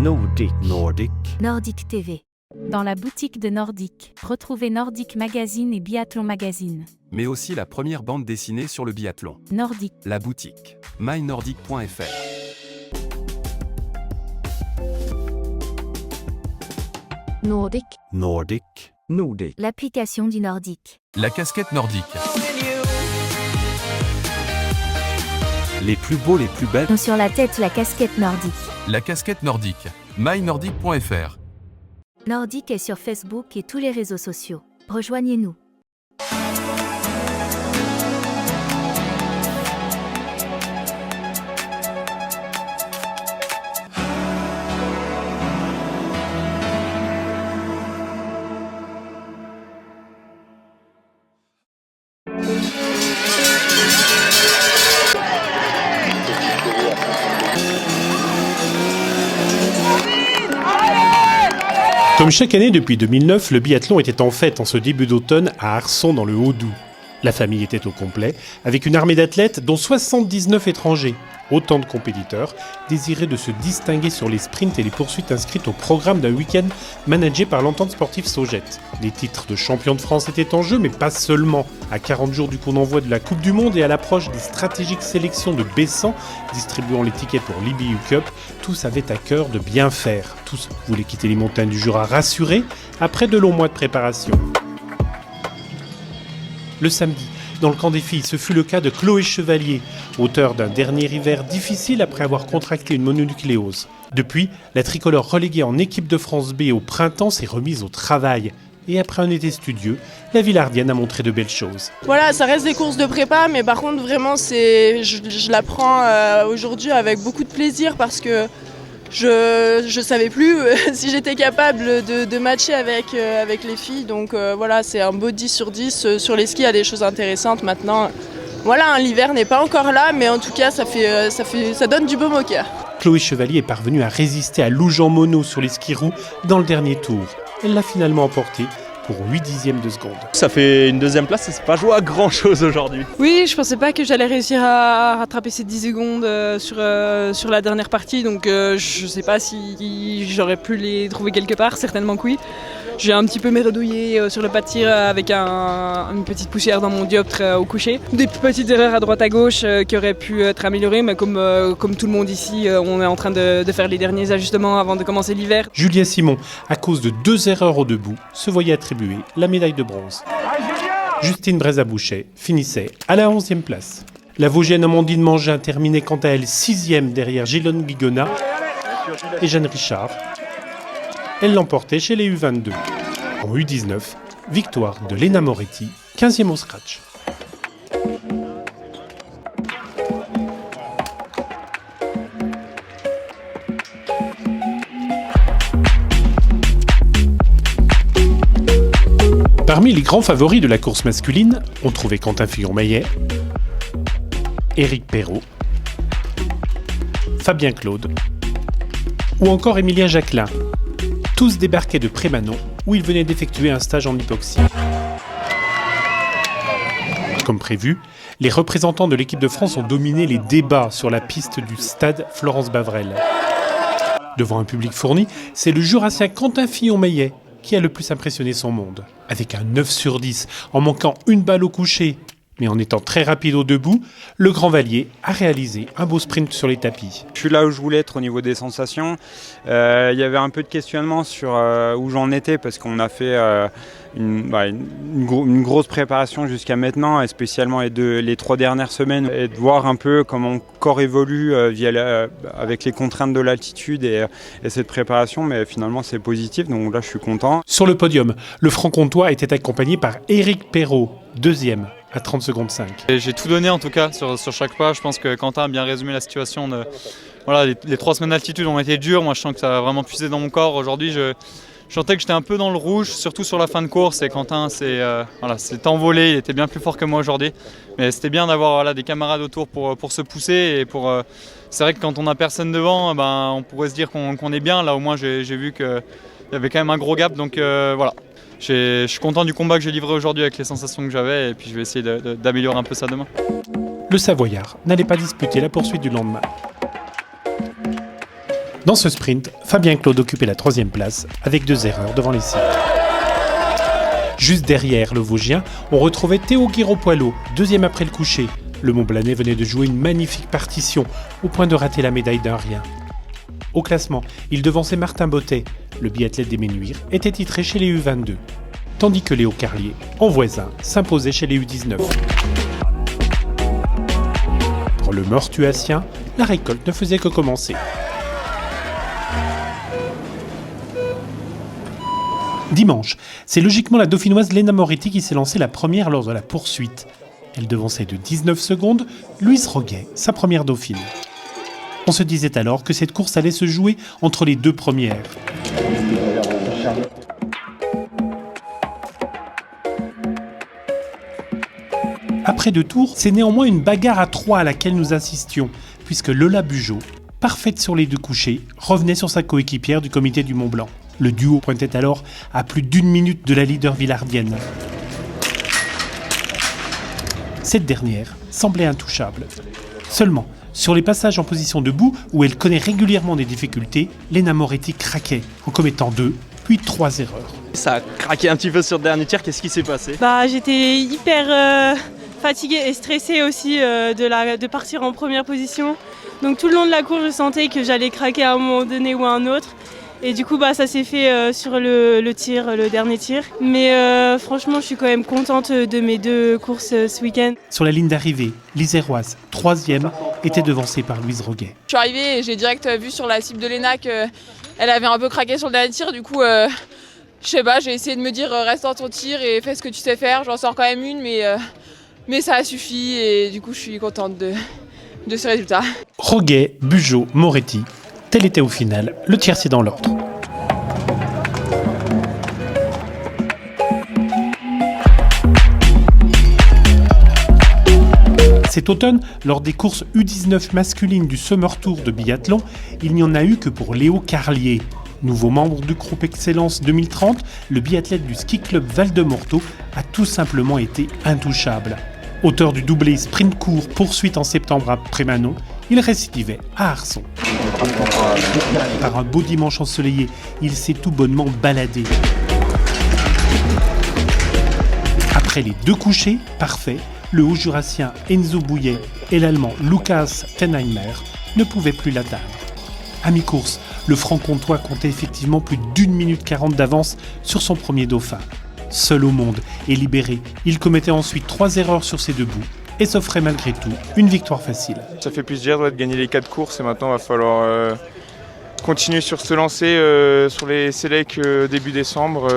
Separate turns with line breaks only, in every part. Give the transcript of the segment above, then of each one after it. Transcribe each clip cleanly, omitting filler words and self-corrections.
Nordic.
Nordic TV.
Dans la boutique de Nordic, retrouvez Nordic Magazine et Biathlon Magazine.
Mais aussi la première bande dessinée sur le biathlon.
Nordic.
La boutique. mynordic.fr.
Nordic.
Nordic.
L'application du Nordic.
La casquette nordique.
Les plus beaux, les plus belles.
Ont sur la tête la casquette nordique.
La casquette nordique. mynordic.fr.
Nordic est sur Facebook et tous les réseaux sociaux. Rejoignez-nous.
Comme chaque année depuis 2009, le biathlon était en fête en ce début d'automne à Arçon dans le Haut-Doubs. La famille était au complet, avec une armée d'athlètes dont 79 étrangers. Autant de compétiteurs désirés de se distinguer sur les sprints et les poursuites inscrites au programme d'un week-end managé par l'entente sportive Sogette. Les titres de champion de France étaient en jeu, mais pas seulement. À 40 jours du coup d'envoi de la Coupe du Monde et à l'approche des stratégiques sélections de Bessan, distribuant les tickets pour l'IBU Cup, tous avaient à cœur de bien faire. Tous voulaient quitter les montagnes du Jura rassurés après de longs mois de préparation. Le samedi, dans le camp des filles, ce fut le cas de Chloé Chevalier, auteure d'un dernier hiver difficile après avoir contracté une mononucléose. Depuis, la tricolore reléguée en équipe de France B au printemps s'est remise au travail. Et après un été studieux, la Villardienne a montré de belles choses.
Voilà, ça reste des courses de prépa, mais par contre vraiment je la prends aujourd'hui avec beaucoup de plaisir parce que je savais plus si j'étais capable de matcher avec les filles. Donc voilà, c'est un beau 10 sur 10. Sur les skis, il y a des choses intéressantes maintenant. Voilà, l'hiver n'est pas encore là, mais en tout cas, ça donne du baume au cœur.
Chloé Chevalier est parvenue à résister à Lou Jean Monod sur les skis roux dans le dernier tour. Elle l'a finalement emporté pour 8 dixièmes de seconde.
Ça fait une deuxième place et c'est pas joué à grand chose aujourd'hui.
Oui, je pensais pas que j'allais réussir à rattraper ces 10 secondes sur la dernière partie, donc je sais pas si j'aurais pu les trouver quelque part, certainement que oui. J'ai un petit peu méredouillé sur le pas de tir avec une petite poussière dans mon dioptre au coucher. Des petites erreurs à droite à gauche qui auraient pu être améliorées, mais comme tout le monde ici, on est en train de faire les derniers ajustements avant de commencer l'hiver.
Julien Simon, à cause de 2 erreurs au debout, se voyait attribuer la médaille de bronze. Justine Brézabouchet finissait à la 11e place. La Vosgienne Amandine Mangin terminait quant à elle 6e derrière Gélone Guigona et Jeanne Richard. Elle l'emportait chez les U22. En U19, victoire de Léna Moretti, 15e au scratch. Parmi les grands favoris de la course masculine, on trouvait Quentin Fillon-Maillet, Éric Perrault, Fabien Claude ou encore Émilien Jacquelin. Tous débarquaient de Prémanon, où ils venaient d'effectuer un stage en hypoxie. Comme prévu, les représentants de l'équipe de France ont dominé les débats sur la piste du stade Florence-Bavrel. Devant un public fourni, c'est le Jurassien Quentin Fillon-Maillet qui a le plus impressionné son monde. Avec un 9 sur 10, en manquant une balle au coucher, mais en étant très rapide au debout, le Grand Vallier a réalisé un beau sprint sur les tapis.
Je suis là où je voulais être au niveau des sensations. Il y avait un peu de questionnement sur où j'en étais parce qu'on a fait une grosse préparation jusqu'à maintenant, et spécialement les 3 dernières semaines, et de voir un peu comment mon corps évolue avec les contraintes de l'altitude et cette préparation, mais finalement c'est positif, donc là je suis content.
Sur le podium, le Franc-Comtois était accompagné par Éric Perrault, 2e. À 30 secondes 5.
J'ai tout donné en tout cas sur chaque pas. Je pense que Quentin a bien résumé la situation. Voilà, les 3 semaines d'altitude ont été dures. Moi je sens que ça a vraiment puisé dans mon corps. Aujourd'hui je sentais que j'étais un peu dans le rouge, surtout sur la fin de course. Et Quentin s'est envolé, il était bien plus fort que moi aujourd'hui. Mais c'était bien d'avoir des camarades autour pour se pousser. Et c'est vrai que quand on n'a personne devant, on pourrait se dire qu'on est bien. Là au moins j'ai vu qu'il y avait quand même un gros gap. Donc voilà. Je suis content du combat que j'ai livré aujourd'hui avec les sensations que j'avais et puis je vais essayer d'améliorer un peu ça demain.
Le Savoyard n'allait pas disputer la poursuite du lendemain. Dans ce sprint, Fabien Claude occupait la 3e place avec 2 erreurs devant les cibles. Juste derrière le Vosgien, on retrouvait Théo Guiraud-Poilot, 2e après le coucher. Le Montblanais venait de jouer une magnifique partition, au point de rater la médaille d'un rien. Au classement, il devançait Martin Bottet. Le biathlète des Menuires était titré chez les U22. Tandis que Léo Carlier, en voisin, s'imposait chez les U19. Pour le Mortuacien, la récolte ne faisait que commencer. Dimanche, c'est logiquement la dauphinoise Léna Moretti qui s'est lancée la première lors de la poursuite. Elle devançait de 19 secondes Louise Roguet, sa première dauphine. On se disait alors que cette course allait se jouer entre les 2 premières. Après 2 tours, c'est néanmoins une bagarre à 3 à laquelle nous assistions, puisque Lola Bugeaud, parfaite sur les 2 couchers, revenait sur sa coéquipière du comité du Mont-Blanc. Le duo pointait alors à plus d'1 minute de la leader villardienne. Cette dernière semblait intouchable. Seulement, sur les passages en position debout, où elle connaît régulièrement des difficultés, Léna Moretti craquait en commettant 2, puis 3 erreurs.
Ça a craqué un petit peu sur le dernier tir, qu'est-ce qui s'est passé?
J'étais hyper fatiguée et stressée aussi de partir en première position. Donc tout le long de la course, je sentais que j'allais craquer à un moment donné ou à un autre. Et du coup, ça s'est fait sur le dernier tir. Mais franchement, je suis quand même contente de mes 2 courses ce week-end.
Sur la ligne d'arrivée, l'Iséroise, 3e, était devancée par Louise Roguet.
Je suis arrivée et j'ai direct vu sur la cible de Léna qu'elle avait un peu craqué sur le dernier tir. Du coup, je sais pas, j'ai essayé de me dire reste dans ton tir et fais ce que tu sais faire. J'en sors quand même une, mais ça a suffi et du coup, je suis contente de ce résultat.
Roguet, Bugeaud, Moretti. Tel était au final le tiercé dans l'ordre. Cet automne, lors des courses U19 masculines du Summer Tour de biathlon, il n'y en a eu que pour Léo Carlier. Nouveau membre du groupe Excellence 2030, le biathlète du ski club Val-de-Morteau a tout simplement été intouchable. Auteur du doublé sprint court poursuite en septembre après Manon, il récidivait à Arson. Par un beau dimanche ensoleillé, il s'est tout bonnement baladé. Après les 2 couchers, parfaits, le haut-jurassien Enzo Bouillet et l'allemand Lukas Tenheimer ne pouvaient plus l'atteindre. À mi-course, le franc-comtois comptait effectivement plus d'1 minute 40 d'avance sur son premier dauphin. Seul au monde et libéré, il commettait ensuite 3 erreurs sur ses 2 bouts et s'offrait malgré tout une victoire facile.
Ça fait plaisir de gagner les 4 courses et maintenant il va falloir continuer sur se lancer sur les sélects début décembre,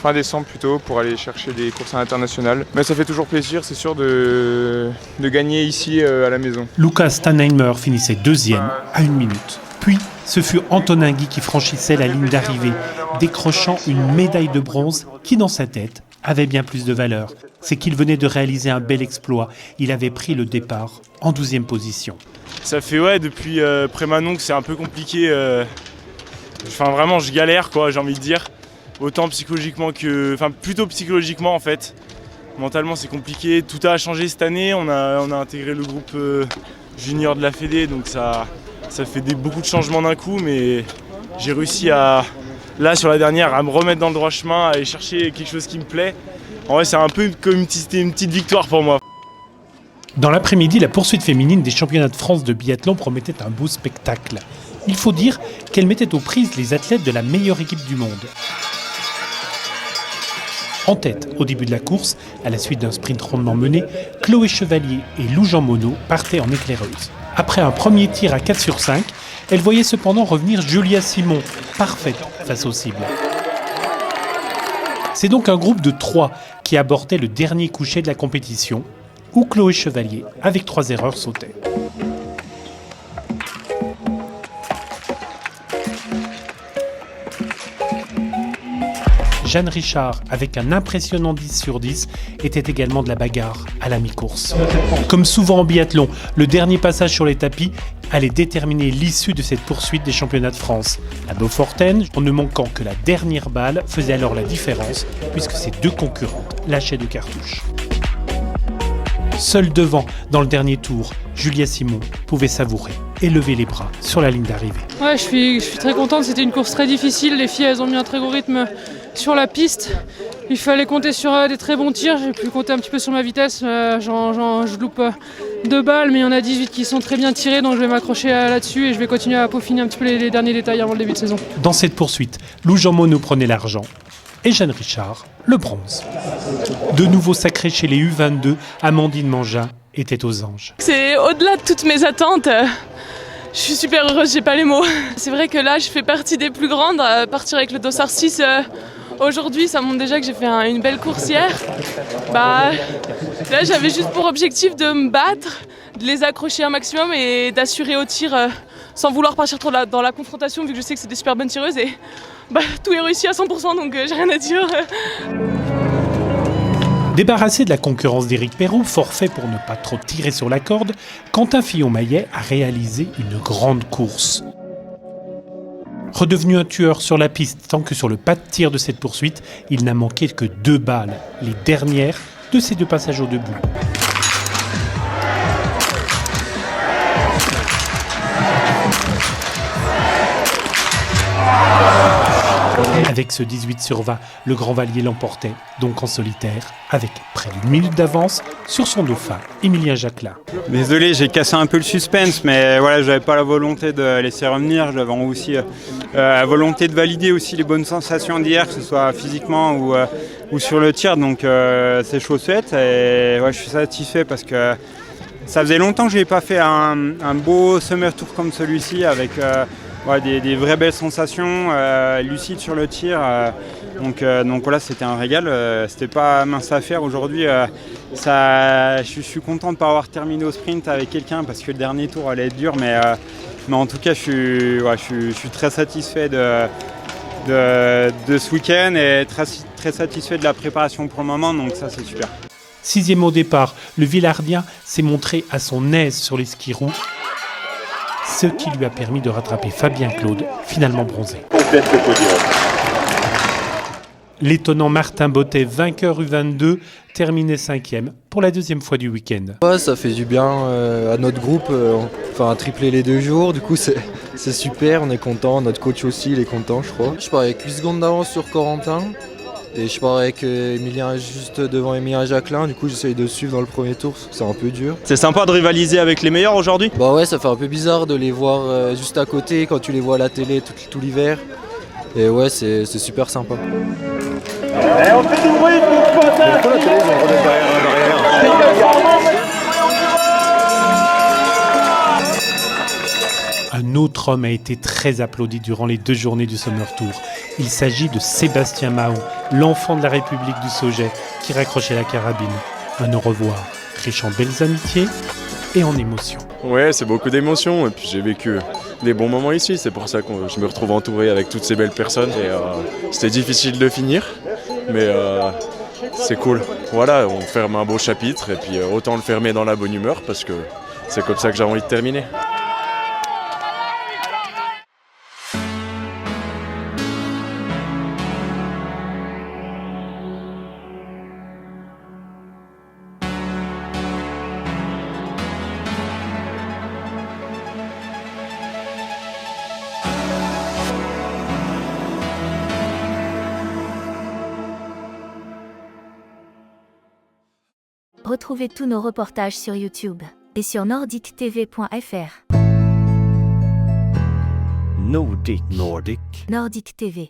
fin décembre plutôt, pour aller chercher des courses internationales. Mais ça fait toujours plaisir, c'est sûr, de gagner ici à la maison.
Lukas Tenheimer finissait 2e à 1 minute. Puis, ce fut Antonin Guy qui franchissait la ligne d'arrivée, décrochant une médaille de bronze qui, dans sa tête, avait bien plus de valeur. C'est qu'il venait de réaliser un bel exploit. Il avait pris le départ en 12e position.
Ça fait depuis Prémanon que c'est un peu compliqué. Vraiment, je galère, j'ai envie de dire. Autant psychologiquement plutôt psychologiquement en fait. Mentalement, c'est compliqué. Tout a changé cette année. On a intégré le groupe junior de la Fédé, donc ça fait beaucoup de changements d'un coup, mais j'ai réussi sur la dernière, à me remettre dans le droit chemin, à aller chercher quelque chose qui me plaît. En vrai, c'est un peu comme une petite victoire pour moi.
Dans l'après-midi, la poursuite féminine des championnats de France de biathlon promettait un beau spectacle. Il faut dire qu'elle mettait aux prises les athlètes de la meilleure équipe du monde. En tête, au début de la course, à la suite d'un sprint rondement mené, Chloé Chevalier et Lou Jean Monod partaient en éclaireuse. Après un premier tir à 4 sur 5, elle voyait cependant revenir Julia Simon, parfaite face aux cibles. C'est donc un groupe de 3 qui abordait le dernier coucher de la compétition, où Chloé Chevalier, avec 3 erreurs, sautait. Jeanne Richard, avec un impressionnant 10 sur 10, était également de la bagarre à la mi-course. Comme souvent en biathlon, le dernier passage sur les tapis allait déterminer l'issue de cette poursuite des championnats de France. La Beaufortaine, en ne manquant que la dernière balle, faisait alors la différence, puisque ses 2 concurrentes lâchaient de cartouches. Seule devant, dans le dernier tour, Julia Simon pouvait savourer et lever les bras sur la ligne d'arrivée.
Ouais, je suis très contente, c'était une course très difficile, les filles elles ont mis un très gros rythme sur la piste. Il fallait compter sur des très bons tirs, j'ai pu compter un petit peu sur ma vitesse, je loupe 2 balles mais il y en a 18 qui sont très bien tirées donc je vais m'accrocher là-dessus et je vais continuer à peaufiner un petit peu les derniers détails avant le début de saison.
Dans cette poursuite, Lou Jean Monod prenait l'argent et Jeanne Richard le bronze. De nouveau sacré chez les U22, Amandine Mangin était aux anges.
C'est au-delà de toutes mes attentes. Je suis super heureuse, j'ai pas les mots. C'est vrai que là, je fais partie des plus grandes. Partir avec le dossard 6 aujourd'hui, ça montre déjà que j'ai fait une belle course hier. Là, j'avais juste pour objectif de me battre, de les accrocher un maximum et d'assurer au tir sans vouloir partir trop dans la confrontation, vu que je sais que c'est des super bonnes tireuses. Et tout est réussi à 100%, donc j'ai rien à dire.
Débarrassé de la concurrence d'Éric Perrault, forfait pour ne pas trop tirer sur la corde, Quentin Fillon-Maillet a réalisé une grande course. Redevenu un tueur sur la piste tant que sur le pas de tir de cette poursuite, il n'a manqué que 2 balles, les dernières de ses 2 passages au debout. Avec ce 18 sur 20, le Grand Vallier l'emportait, donc en solitaire, avec près d'une minute d'avance sur son dauphin, Émilien Jacquelin.
Désolé, j'ai cassé un peu le suspense, mais voilà, j'avais pas la volonté de laisser revenir, j'avais aussi la volonté de valider aussi les bonnes sensations d'hier, que ce soit physiquement ou sur le tir, donc c'est chose faite et ouais, je suis satisfait parce que ça faisait longtemps que je n'avais pas fait un beau Summer Tour comme celui-ci avec des vraies belles sensations, lucides sur le tir. Donc voilà, c'était un régal. C'était pas mince à faire aujourd'hui. Je suis content de ne pas avoir terminé au sprint avec quelqu'un parce que le dernier tour allait être dur. Mais en tout cas, je suis très satisfait de ce week-end et très satisfait de la préparation pour le moment. Donc ça, c'est super.
6e au départ, le Villardien s'est montré à son aise sur les skis roux, ce qui lui a permis de rattraper Fabien Claude, finalement bronzé. L'étonnant Martin Bottet, vainqueur U22, terminait 5e pour la 2e fois du week-end.
Ouais, ça fait du bien à notre groupe, à tripler les 2 jours, du coup c'est super, on est content, notre coach aussi il est content je crois. Je pars avec 8 secondes d'avance sur Corentin. Et je pars avec Emilien juste devant Émilien Jacquelin, du coup j'essaye de suivre dans le premier tour, c'est un peu dur.
C'est sympa de rivaliser avec les meilleurs aujourd'hui ?
Bah ouais, ça fait un peu bizarre de les voir juste à côté quand tu les vois à la télé tout l'hiver. Et ouais, c'est super sympa.
On fait du bruit pour
Un autre homme a été très applaudi durant les 2 journées du Summer Tour. Il s'agit de Sébastien Mahon, l'enfant de la République du Sauget, qui raccrochait la carabine. Un au revoir riche en belles amitiés et en émotions.
Ouais, c'est beaucoup d'émotions et puis j'ai vécu des bons moments ici. C'est pour ça que je me retrouve entouré avec toutes ces belles personnes. Et c'était difficile de finir, mais c'est cool. Voilà, on ferme un beau chapitre et puis autant le fermer dans la bonne humeur parce que c'est comme ça que j'ai envie de terminer.
Retrouvez tous nos reportages sur YouTube et sur nordictv.fr.
Nordic.
Nordic TV.